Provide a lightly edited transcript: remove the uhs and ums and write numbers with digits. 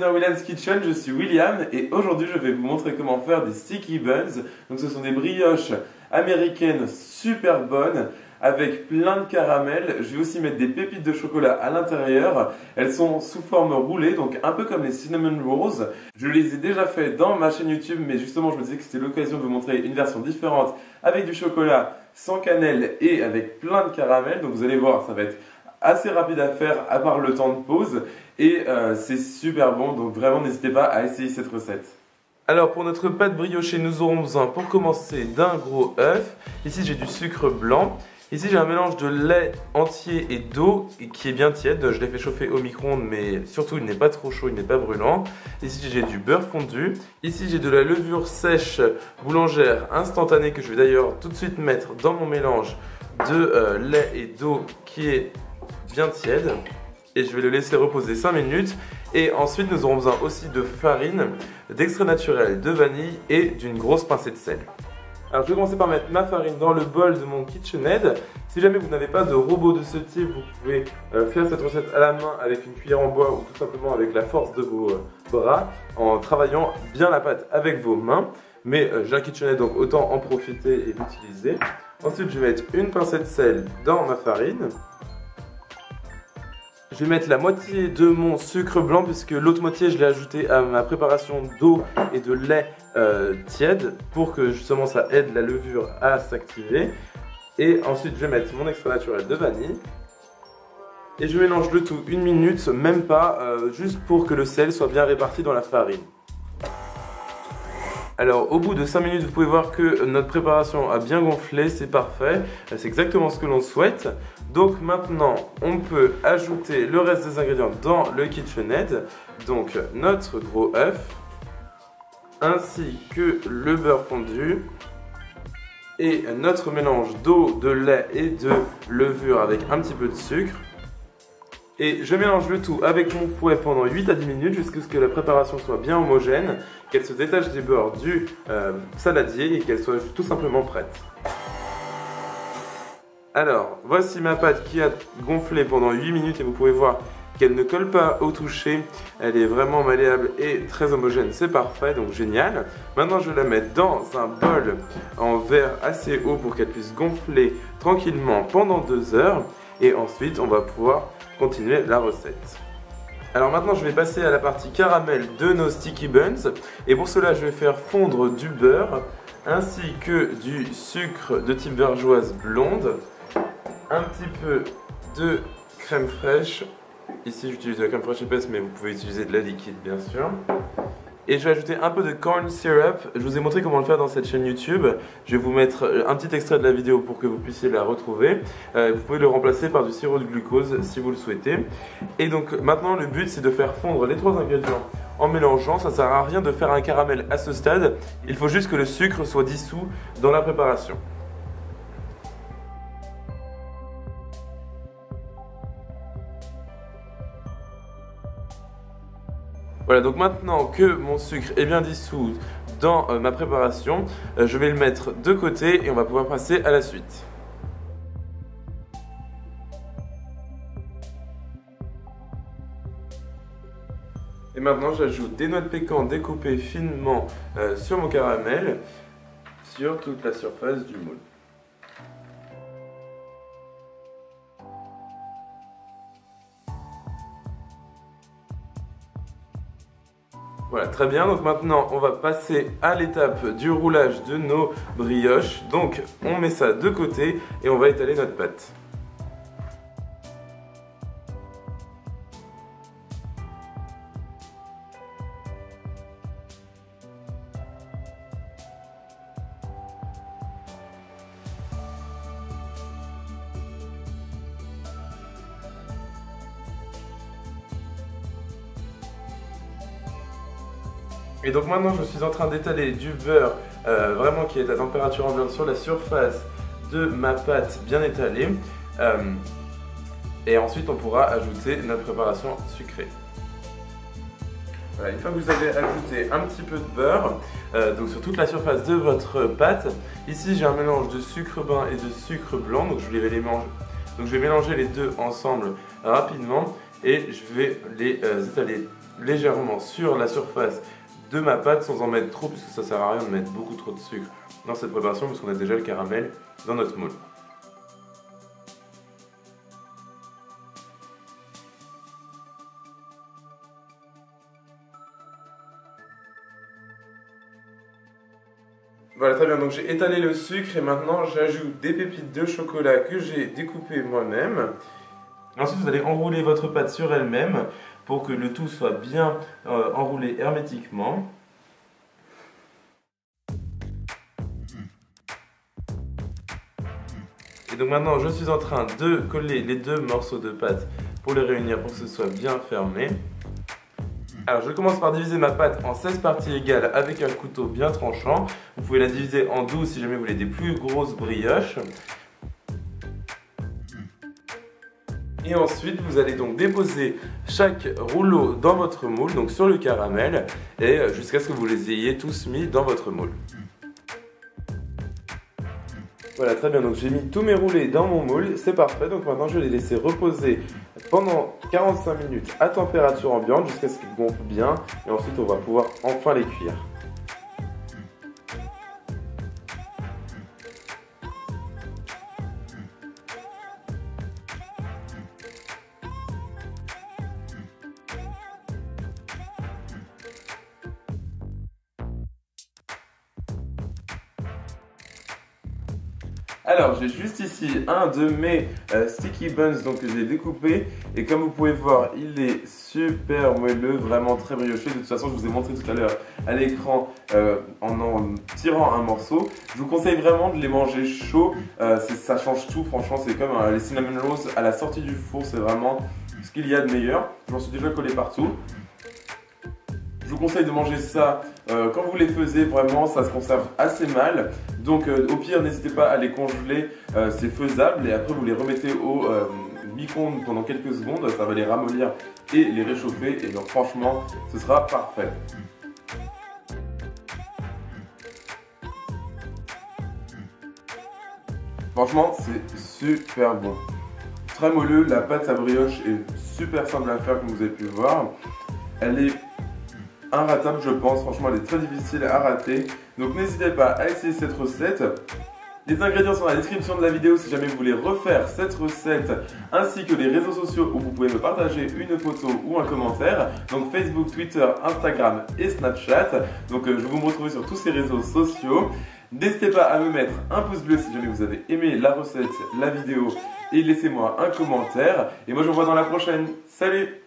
dans William's Kitchen, je suis William et aujourd'hui je vais vous montrer comment faire des sticky buns. Donc ce sont des brioches américaines super bonnes avec plein de caramel. Je vais aussi mettre des pépites de chocolat à l'intérieur. Elles sont sous forme roulée, donc un peu comme les cinnamon rolls. Je les ai déjà fait dans ma chaîne YouTube, mais justement je me disais que c'était l'occasion de vous montrer une version différente avec du chocolat, sans cannelle et avec plein de caramel. Donc vous allez voir, ça va être assez rapide à faire à part le temps de pause et c'est super bon, donc vraiment n'hésitez pas à essayer cette recette. Alors pour notre pâte briochée, nous aurons besoin pour commencer d'un gros œuf. Ici j'ai du sucre blanc. Ici j'ai un mélange de lait entier et d'eau qui est bien tiède. Je l'ai fait chauffer au micro-ondes, mais surtout il n'est pas trop chaud, il n'est pas brûlant. Ici j'ai du beurre fondu. Ici j'ai de la levure sèche boulangère instantanée que je vais d'ailleurs tout de suite mettre dans mon mélange de lait et d'eau qui est bien tiède. Et je vais le laisser reposer 5 minutes. Et ensuite nous aurons besoin aussi de farine, d'extrait naturel, de vanille et d'une grosse pincée de sel. Alors je vais commencer par mettre ma farine dans le bol de mon KitchenAid. Si jamais vous n'avez pas de robot de ce type, vous pouvez faire cette recette à la main avec une cuillère en bois ou tout simplement avec la force de vos bras en travaillant bien la pâte avec vos mains. Mais j'ai un KitchenAid donc autant en profiter et l'utiliser. Ensuite je vais mettre une pincée de sel dans ma farine. Je vais mettre la moitié de mon sucre blanc puisque l'autre moitié je l'ai ajouté à ma préparation d'eau et de lait tiède pour que justement ça aide la levure à s'activer. Et ensuite je vais mettre mon extrait naturel de vanille. Et je mélange le tout une minute, même pas, juste pour que le sel soit bien réparti dans la farine. Alors au bout de 5 minutes vous pouvez voir que notre préparation a bien gonflé, c'est parfait, c'est exactement ce que l'on souhaite. Donc maintenant on peut ajouter le reste des ingrédients dans le KitchenAid, donc notre gros œuf, ainsi que le beurre fondu et notre mélange d'eau, de lait et de levure avec un petit peu de sucre. Et je mélange le tout avec mon fouet pendant 8 à 10 minutes jusqu'à ce que la préparation soit bien homogène, qu'elle se détache des bords du saladier et qu'elle soit tout simplement prête. Alors, voici ma pâte qui a gonflé pendant 8 minutes et vous pouvez voir qu'elle ne colle pas au toucher. Elle est vraiment malléable et très homogène, c'est parfait, donc génial. Maintenant, je vais la mettre dans un bol en verre assez haut pour qu'elle puisse gonfler tranquillement pendant 2 heures. Et ensuite, on va pouvoir continuer la recette. Alors maintenant je vais passer à la partie caramel de nos sticky buns et pour cela je vais faire fondre du beurre ainsi que du sucre de type vergeoise blonde, un petit peu de crème fraîche. Ici j'utilise de la crème fraîche épaisse mais vous pouvez utiliser de la liquide bien sûr. Et je vais ajouter un peu de corn syrup. Je vous ai montré comment le faire dans cette chaîne YouTube. Je vais vous mettre un petit extrait de la vidéo pour que vous puissiez la retrouver. Vous pouvez le remplacer par du sirop de glucose si vous le souhaitez. Et donc maintenant le but c'est de faire fondre les 3 ingrédients en mélangeant. Ça ne sert à rien de faire un caramel à ce stade. Il faut juste que le sucre soit dissous dans la préparation. Voilà, donc maintenant que mon sucre est bien dissous dans ma préparation, je vais le mettre de côté et on va pouvoir passer à la suite. Et maintenant j'ajoute des noix de pécan découpées finement sur mon caramel, sur toute la surface du moule. Voilà, très bien, donc maintenant on va passer à l'étape du roulage de nos brioches. Donc on met ça de côté et on va étaler notre pâte. Et donc maintenant je suis en train d'étaler du beurre vraiment qui est à température ambiante sur la surface de ma pâte bien étalée. Et ensuite on pourra ajouter notre préparation sucrée. Voilà, une fois que vous avez ajouté un petit peu de beurre donc sur toute la surface de votre pâte, ici j'ai un mélange de sucre brun et de sucre blanc, donc je vais mélanger les deux ensemble rapidement et je vais les étaler légèrement sur la surface de ma pâte sans en mettre trop, puisque ça sert à rien de mettre beaucoup trop de sucre dans cette préparation, parce qu'on a déjà le caramel dans notre moule. Voilà, très bien, donc j'ai étalé le sucre et maintenant j'ajoute des pépites de chocolat que j'ai découpées moi-même. Ensuite, vous allez enrouler votre pâte sur elle-même pour que le tout soit bien enroulé hermétiquement. Et donc maintenant, je suis en train de coller les deux morceaux de pâte pour les réunir pour que ce soit bien fermé. Alors je commence par diviser ma pâte en 16 parties égales avec un couteau bien tranchant. Vous pouvez la diviser en 12 si jamais vous voulez des plus grosses brioches. Et ensuite vous allez donc déposer chaque rouleau dans votre moule, donc sur le caramel, et jusqu'à ce que vous les ayez tous mis dans votre moule. Voilà, très bien, donc j'ai mis tous mes roulés dans mon moule, c'est parfait. Donc maintenant je vais les laisser reposer pendant 45 minutes à température ambiante jusqu'à ce qu'ils gonflent bien. Et ensuite on va pouvoir enfin les cuire. Alors j'ai juste ici un de mes sticky buns donc, que j'ai découpé, et comme vous pouvez voir il est super moelleux, vraiment très brioché. De toute façon je vous ai montré tout à l'heure à l'écran en tirant un morceau. Je vous conseille vraiment de les manger chauds, ça change tout, franchement c'est comme les cinnamon rolls à la sortie du four, c'est vraiment ce qu'il y a de meilleur. J'en suis déjà collé partout. Je vous conseille de manger ça quand vous les faisiez, vraiment ça se conserve assez mal. Donc au pire n'hésitez pas à les congeler, c'est faisable, et après vous les remettez au micro-ondes pendant quelques secondes, ça va les ramollir et les réchauffer, et donc franchement ce sera parfait. Franchement c'est super bon, très moelleux, la pâte à brioche est super simple à faire comme vous avez pu le voir. Elle est inratable je pense, franchement elle est très difficile à rater, donc n'hésitez pas à essayer cette recette. Les ingrédients sont dans la description de la vidéo si jamais vous voulez refaire cette recette, ainsi que les réseaux sociaux où vous pouvez me partager une photo ou un commentaire, donc Facebook, Twitter, Instagram et Snapchat. Donc je vais vous retrouver sur tous ces réseaux sociaux. N'hésitez pas à me mettre un pouce bleu si jamais vous avez aimé la recette, la vidéo, et laissez-moi un commentaire. Et moi je vous vois dans la prochaine. Salut!